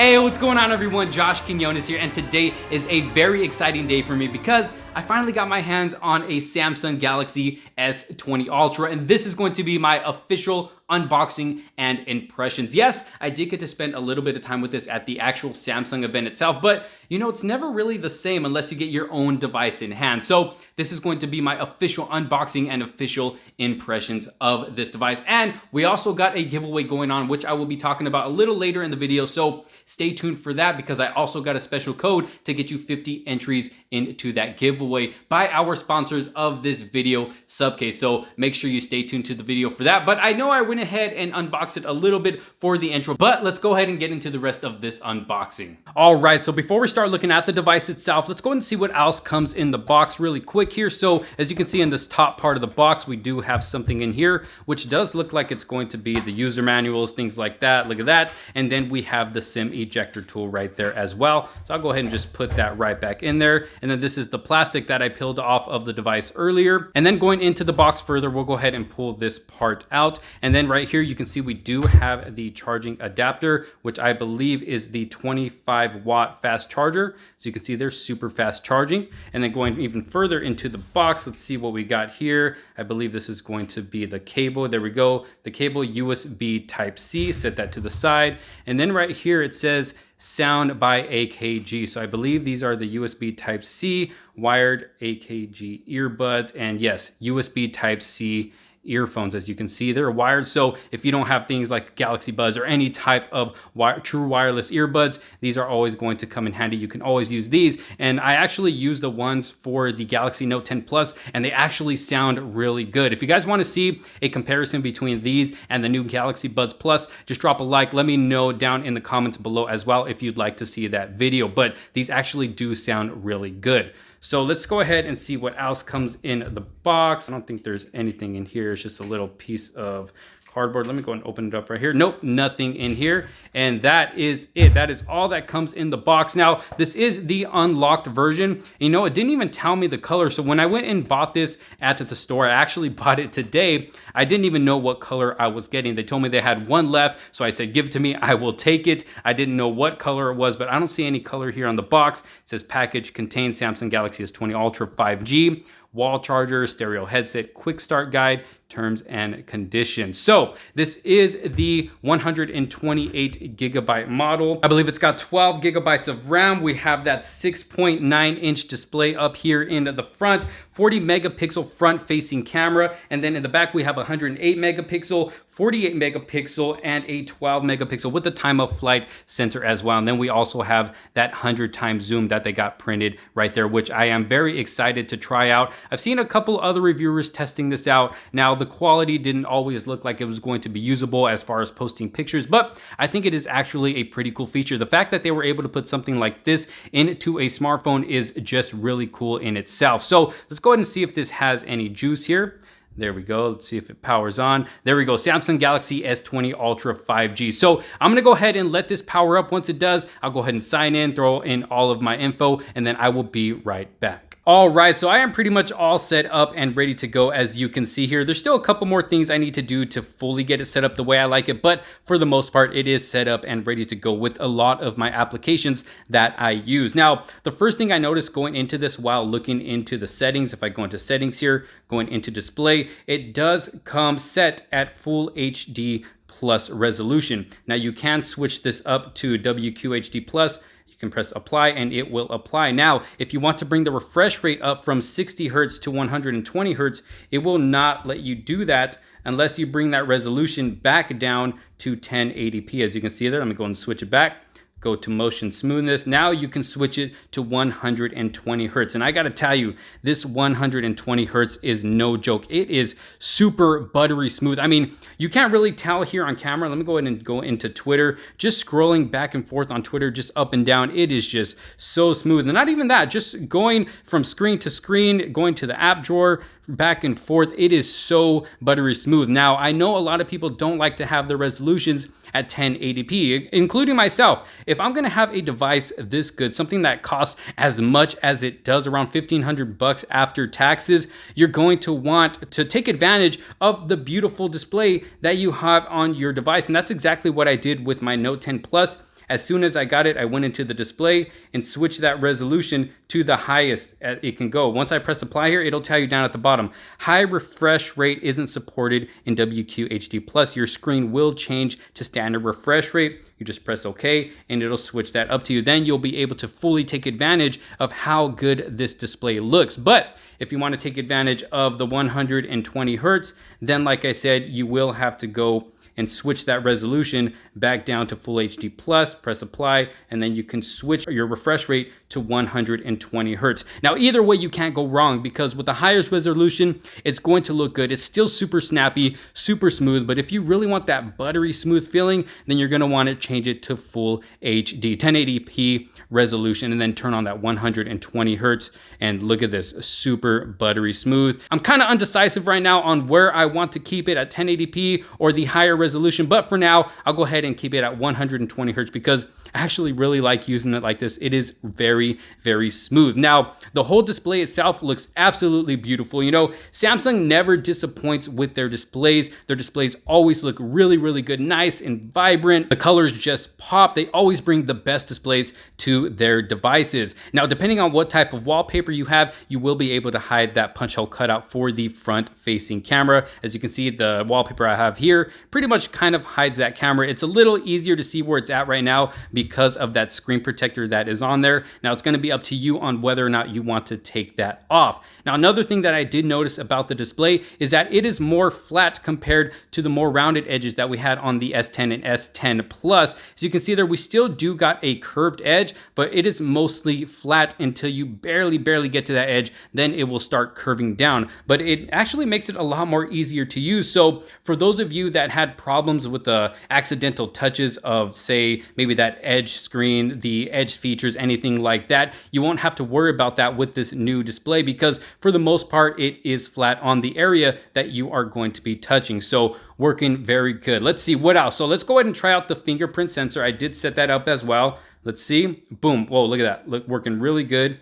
Hey, what's going on everyone? Josh Quinones here, and today is a very exciting day for me because I finally got my hands on a Samsung Galaxy S20 Ultra, and this is going to be my official unboxing and impressions. Yes, I did get to spend a little bit of time with this at the actual Samsung event itself, but you know, it's never really the same unless you get your own device in hand. So this is going to be my official unboxing and official impressions of this device. And we also got a giveaway going on, which I will be talking about a little later in the video. So stay tuned for that because I also got a special code to get you 50 entries into that giveaway by our sponsors of this video, Subcase. So make sure you stay tuned to the video for that. But I know I went ahead and unboxed it a little bit for the intro, but let's go ahead and get into the rest of this unboxing. All right, so before we start looking at the device itself, let's go ahead and see what else comes in the box really quick here. So as you can see in this top part of the box, we do have something in here, which does look like it's going to be the user manuals, things like that. Look at that. And then we have the SIM ejector tool right there as well. So I'll go ahead and just put that right back in there. And then this is the plastic that I peeled off of the device earlier. And then going into the box further, we'll go ahead and pull this part out. And then right here, you can see we do have the charging adapter, which I believe is the 25-watt fast charger. So you can see there's super fast charging. And then going even further into the box, let's see what we got here. I believe this is going to be the cable. There we go. The cable USB Type-C, set that to the side. And then right here, it says sound by AKG. So I believe these are the USB Type-C wired AKG earbuds. And yes, USB Type-C earphones. As you can see, they're wired. So if you don't have things like Galaxy Buds or any type of true wireless earbuds, these are always going to come in handy. You can always use these. And I actually use the ones for the Galaxy Note 10 Plus, and they actually sound really good. If you guys want to see a comparison between these and the new Galaxy Buds Plus, just drop a like. Let me know down in the comments below as well if you'd like to see that video. But these actually do sound really good. So let's go ahead and see what else comes in the box. I don't think there's anything in here. It's just a little piece of cardboard. Let me go and open it up right here. Nope, nothing in here. And that is it. That is all that comes in the box. Now, this is the unlocked version. You know, it didn't even tell me the color. So when I went and bought this at the store, I actually bought it today. I didn't even know what color I was getting. They told me they had one left. So I said, give it to me. I will take it. I didn't know what color it was, but I don't see any color here on the box. It says package contains Samsung Galaxy S20 Ultra 5G. Wall charger, stereo headset, quick start guide, terms and conditions. So this is the 128 gigabyte model. I believe it's got 12 gigabytes of RAM. We have that 6.9-inch display up here in the front, 40 megapixel front facing camera. And then in the back, we have 108 megapixel, 48 megapixel, and a 12 megapixel with the time of flight sensor as well. And then we also have that 100 times zoom that they got printed right there, which I am very excited to try out. I've seen a couple other reviewers testing this out. Now, the quality didn't always look like it was going to be usable as far as posting pictures, but I think it is actually a pretty cool feature. The fact that they were able to put something like this into a smartphone is just really cool in itself. So let's go ahead and see if this has any juice here. There we go. Let's see if it powers on. There we go. Samsung Galaxy S20 Ultra 5G. So I'm going to go ahead and let this power up. Once it does, I'll go ahead and sign in, throw in all of my info, and then I will be right back. All right, so I am pretty much all set up and ready to go. As you can see here, there's still a couple more things I need to do to fully get it set up the way I like it, but for the most part, it is set up and ready to go with a lot of my applications that I use. Now, the first thing I noticed going into this while looking into the settings, if I go into settings here, going into display, it does come set at full HD plus resolution. Now you can switch this up to WQHD plus. You can press apply and it will apply. Now, if you want to bring the refresh rate up from 60 hertz to 120 hertz, it will not let you do that unless you bring that resolution back down to 1080p. As you can see there, let me go and switch it back. Go to motion smoothness. Now you can switch it to 120 hertz. And I gotta tell you, this 120 hertz is no joke. It is super buttery smooth. I mean, you can't really tell here on camera. Let me go ahead and go into Twitter. Just scrolling back and forth on Twitter, just up and down. It is just so smooth. And not even that, just going from screen to screen, going to the app drawer, back and forth. It is so buttery smooth. Now, I know a lot of people don't like to have the resolutions at 1080p, including myself. If I'm gonna have a device this good, something that costs as much as it does, around 1,500 bucks after taxes, you're going to want to take advantage of the beautiful display that you have on your device. And that's exactly what I did with my Note 10 Plus. As soon as I got it, I went into the display and switched that resolution to the highest it can go. Once I press apply here, it'll tell you down at the bottom, high refresh rate isn't supported in WQHD+. Your screen will change to standard refresh rate. You just press OK and it'll switch that up to you. Then you'll be able to fully take advantage of how good this display looks. But if you want to take advantage of the 120 hertz, then like I said, you will have to go and switch that resolution back down to full HD plus, press apply, and then you can switch your refresh rate to 120 hertz. Now, either way, you can't go wrong because with the highest resolution, it's going to look good. It's still super snappy, super smooth, but if you really want that buttery smooth feeling, then you're gonna want to change it to full HD, 1080p resolution, and then turn on that 120 hertz. And look at this, super buttery smooth. I'm kind of undecisive right now on where I want to keep it at 1080p or the higher resolution, but for now, I'll go ahead and keep it at 120 hertz because I actually really like using it like this. It is very, very smooth. Now, the whole display itself looks absolutely beautiful. You know, Samsung never disappoints with their displays. Their displays always look really, really good, nice and vibrant. The colors just pop. They always bring the best displays to their devices. Now, depending on what type of wallpaper you have, you will be able to hide that punch hole cutout for the front-facing camera. As you can see, the wallpaper I have here pretty much kind of hides that camera. It's a little easier to see where it's at right now because of that screen protector that is on there. Now, it's going to be up to you on whether or not you want to take that off. Now, another thing that I did notice about the display is that it is more flat compared to the more rounded edges that we had on the S10 and S10 Plus. As you can see there, we still do got a curved edge, but it is mostly flat until you barely get to that edge. Then it will start curving down, but it actually makes it a lot more easier to use. So for those of you that had problems with the accidental touches of, say, maybe that edge screen, the edge features, anything like that, you won't have to worry about that with this new display because for the most part, it is flat on the area that you are going to be touching. So working very good. Let's see what else. So let's go ahead and try out the fingerprint sensor. I did set that up as well. Let's see. Boom. Whoa, look at that. Look, working really good.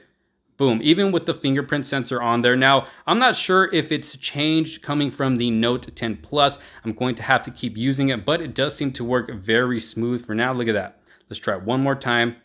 Boom, even with the fingerprint sensor on there. Now, I'm not sure if it's changed coming from the Note 10 Plus. I'm going to have to keep using it, but it does seem to work very smooth for now. Look at that. Let's try it one more time.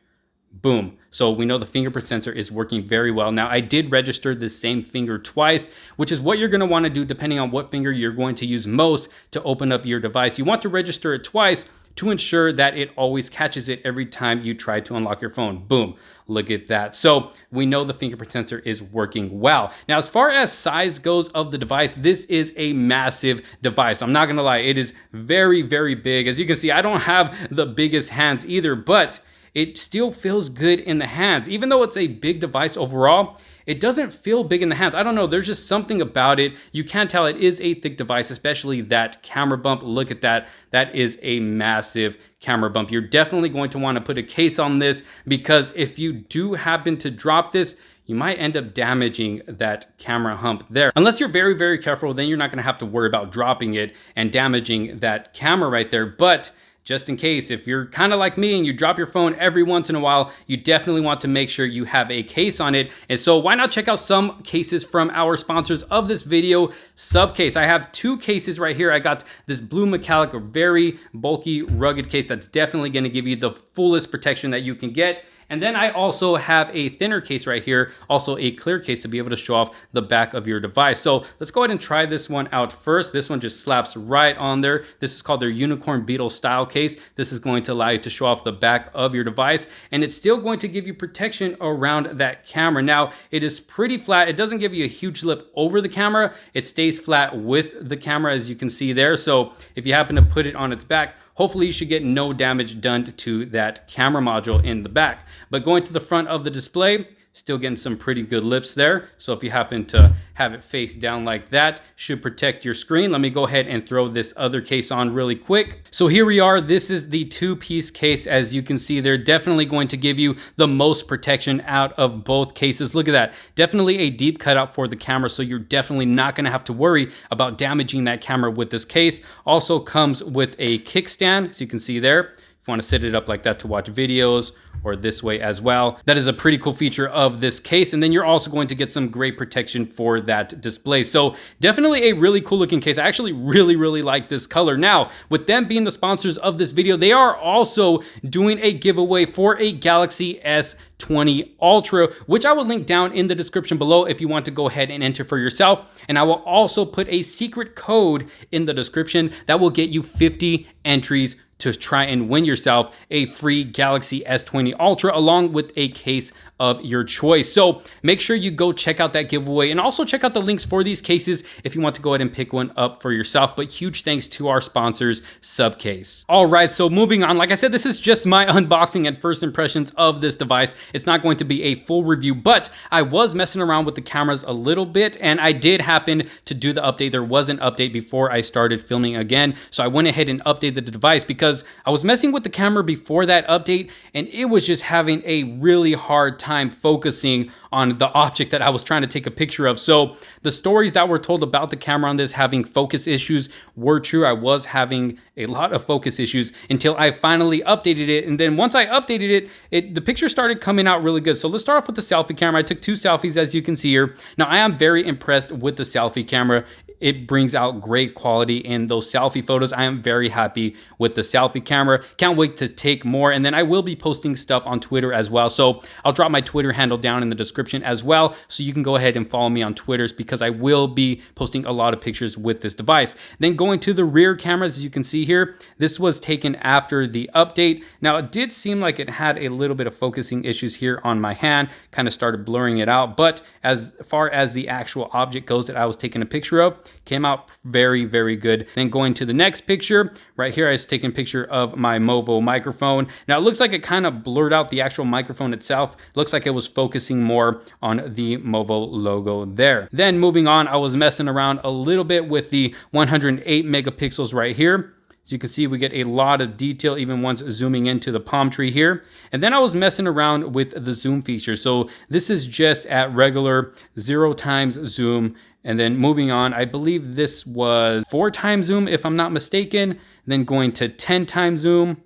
Boom. So we know the fingerprint sensor is working very well. Now, I did register the same finger twice, which is what you're going to want to do depending on what finger you're going to use most to open up your device. You want to register it twice to ensure that it always catches it every time you try to unlock your phone. Boom, look at that. So we know the fingerprint sensor is working well. Now, as far as size goes of the device, this is a massive device. I'm not gonna lie, it is very, very big. As you can see, I don't have the biggest hands either, but it still feels good in the hands. Even though it's a big device overall, it doesn't feel big in the hands. I don't know, there's just something about it. You can tell it is a thick device, especially that camera bump. Look at that. That is a massive camera bump. You're definitely going to want to put a case on this because if you do happen to drop this, you might end up damaging that camera hump there. Unless you're very, very careful, then you're not gonna have to worry about dropping it and damaging that camera right there. But just in case, if you're kind of like me and you drop your phone every once in a while, you definitely want to make sure you have a case on it. And so why not check out some cases from our sponsors of this video, Subcase. I have two cases right here. I got this blue metallic, a very bulky, rugged case that's definitely going to give you the fullest protection that you can get. And then I also have a thinner case right here, also a clear case to be able to show off the back of your device. So let's go ahead and try this one out first. This one just slaps right on there. This is called their Unicorn Beetle style case. This is going to allow you to show off the back of your device, and it's still going to give you protection around that camera. Now, it is pretty flat. It doesn't give you a huge lip over the camera. It stays flat with the camera, as you can see there. So if you happen to put it on its back, hopefully you should get no damage done to that camera module in the back. But going to the front of the display, still getting some pretty good lips there. So if you happen to have it face down like that, should protect your screen. Let me go ahead and throw this other case on really quick. So here we are. This is the two-piece case. As you can see, they're definitely going to give you the most protection out of both cases. Look at that. Definitely a deep cutout for the camera, so you're definitely not going to have to worry about damaging that camera with this case. Also comes with a kickstand, as you can see there. If you want to set it up like that to watch videos or this way as well. That is a pretty cool feature of this case. And then you're also going to get some great protection for that display. So definitely a really cool looking case. I actually really like this color. Now, with them being the sponsors of this video, they are also doing a giveaway for a Galaxy S20 Ultra, which I will link down in the description below if you want to go ahead and enter for yourself. And I will also put a secret code in the description that will get you 50 entries to try and win yourself a free Galaxy S20 Ultra along with a case of your choice. So make sure you go check out that giveaway and also check out the links for these cases if you want to go ahead and pick one up for yourself. But huge thanks to our sponsors, Subcase. All right, so moving on, like I said, this is just my unboxing and first impressions of this device. It's not going to be a full review, but I was messing around with the cameras a little bit and I did happen to do the update. There was an update before I started filming again. So I went ahead and updated the device because I was messing with the camera before that update and it was just having a really hard time focusing on the object that I was trying to take a picture of. So the stories that were told about the camera on this having focus issues were true. I was having a lot of focus issues until I finally updated it. And then once I updated it, the picture started coming out really good. So let's start off with the selfie camera. I took 2 selfies as you can see here. Now I am very impressed with the selfie camera. It brings out great quality in those selfie photos. I am very happy with the selfie camera. Can't wait to take more. And then I will be posting stuff on Twitter as well. So I'll drop my Twitter handle down in the description as well. So you can go ahead and follow me on Twitters because I will be posting a lot of pictures with this device. Then going to the rear cameras, as you can see here, this was taken after the update. Now it did seem like it had a little bit of focusing issues here on my hand, kind of started blurring it out. But as far as the actual object goes that I was taking a picture of, came out very good. Then going to the next picture, right here I was taking a picture of my Movo microphone. Now it looks like it kind of blurred out the actual microphone itself. It looks like it was focusing more on the Movo logo there. Then moving on, I was messing around a little bit with the 108 megapixels right here. As you can see, we get a lot of detail even once zooming into the palm tree here. And then I was messing around with the zoom feature. So this is just at regular 0x zoom. And then moving on, I believe this was 4x zoom if I'm not mistaken. Then going to 10x zoom,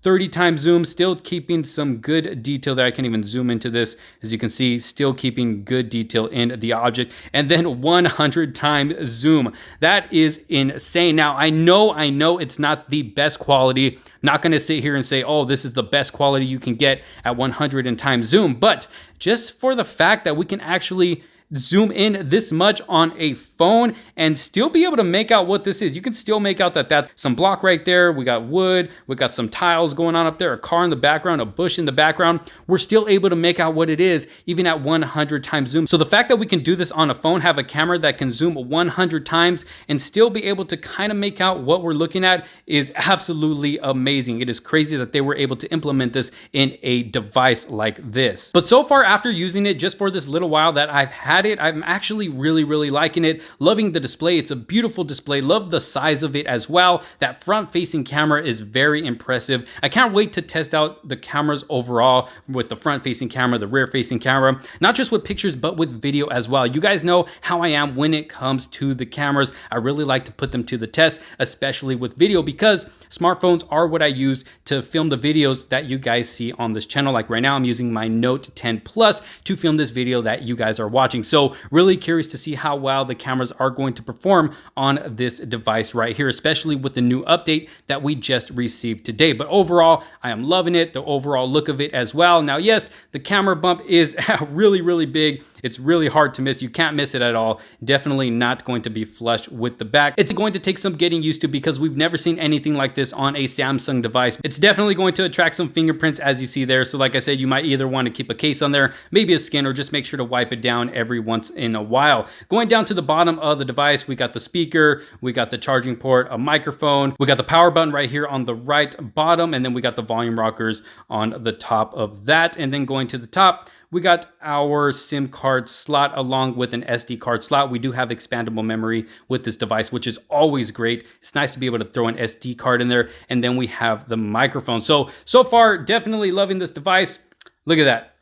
30x zoom, still keeping some good detail there. I can even zoom into this. As you can see, still keeping good detail in the object. And then 100x zoom. That is insane. Now, I know it's not the best quality. Not gonna sit here and say, oh, this is the best quality you can get at 100x zoom. But just for the fact that we can actually zoom in this much on a phone and still be able to make out what this is. You can still make out that that's some block right there. We got wood, we got some tiles going on up there, a car in the background, a bush in the background. We're still able to make out what it is even at 100x zoom. So the fact that we can do this on a phone, have a camera that can zoom 100 times and still be able to kind of make out what we're looking at is absolutely amazing. It is crazy that they were able to implement this in a device like this. But so far, after using it just for this little while that I've had it, I'm actually really liking it. Loving the display. It's a beautiful display. Love the size of it as well. That front facing camera is very impressive. I can't wait to test out the cameras overall with the front facing camera, the rear facing camera, not just with pictures, but with video as well. You guys know how I am when it comes to the cameras. I really like to put them to the test, especially with video, because smartphones are what I use to film the videos that you guys see on this channel. Like right now, I'm using my Note 10 Plus to film this video that you guys are watching. So really curious to see how well the cameras are going to perform on this device right here, especially with the new update that we just received today. But overall, I am loving it, the overall look of it as well. Now, yes, the camera bump is really big. It's really hard to miss. You can't miss it at all. Definitely not going to be flush with the back. It's going to take some getting used to because we've never seen anything like this on a Samsung device. It's definitely going to attract some fingerprints as you see there. So like I said, you might either want to keep a case on there, maybe a skin, or just make sure to wipe it down every once in a while. Going down to the bottom of the device, we got the speaker, we got the charging port, a microphone, we got the power button right here on the right bottom, and then we got the volume rockers on the top of that. And then going to the top, we got our SIM card slot along with an SD card slot. We do have expandable memory with this device, which is always great. It's nice to be able to throw an SD card in there. And then we have the microphone. So far, definitely loving this device. Look at that.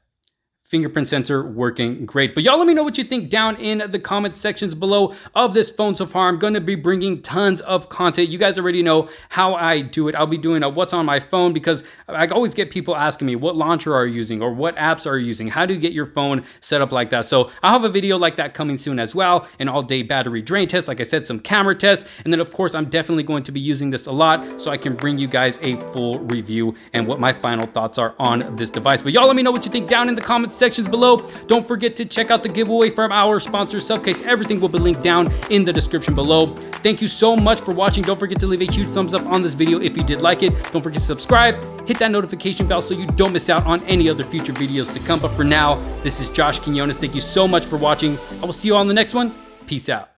fingerprint sensor working great. But y'all let me know what you think down in the comment sections below of this phone so far. I'm going to be bringing tons of content. You guys already know how I do it. I'll be doing a what's on my phone, because I always get people asking me, what launcher are you using, or what apps are you using? How do you get your phone set up like that? So I'll have a video like that coming soon as well. An all-day battery drain test, like I said, some camera tests. And then of course, I'm definitely going to be using this a lot so I can bring you guys a full review and what my final thoughts are on this device. But y'all let me know what you think down in the comments sections below. Don't forget to check out the giveaway from our sponsor Subcase. Everything will be linked down in the description below. Thank you so much for watching. Don't forget to leave a huge thumbs up on this video if you did like it. Don't forget to subscribe, hit that notification bell so you don't miss out on any other future videos to come. But for now, this is Josh Quinones. Thank you so much for watching. I will see you all in the next one. Peace out.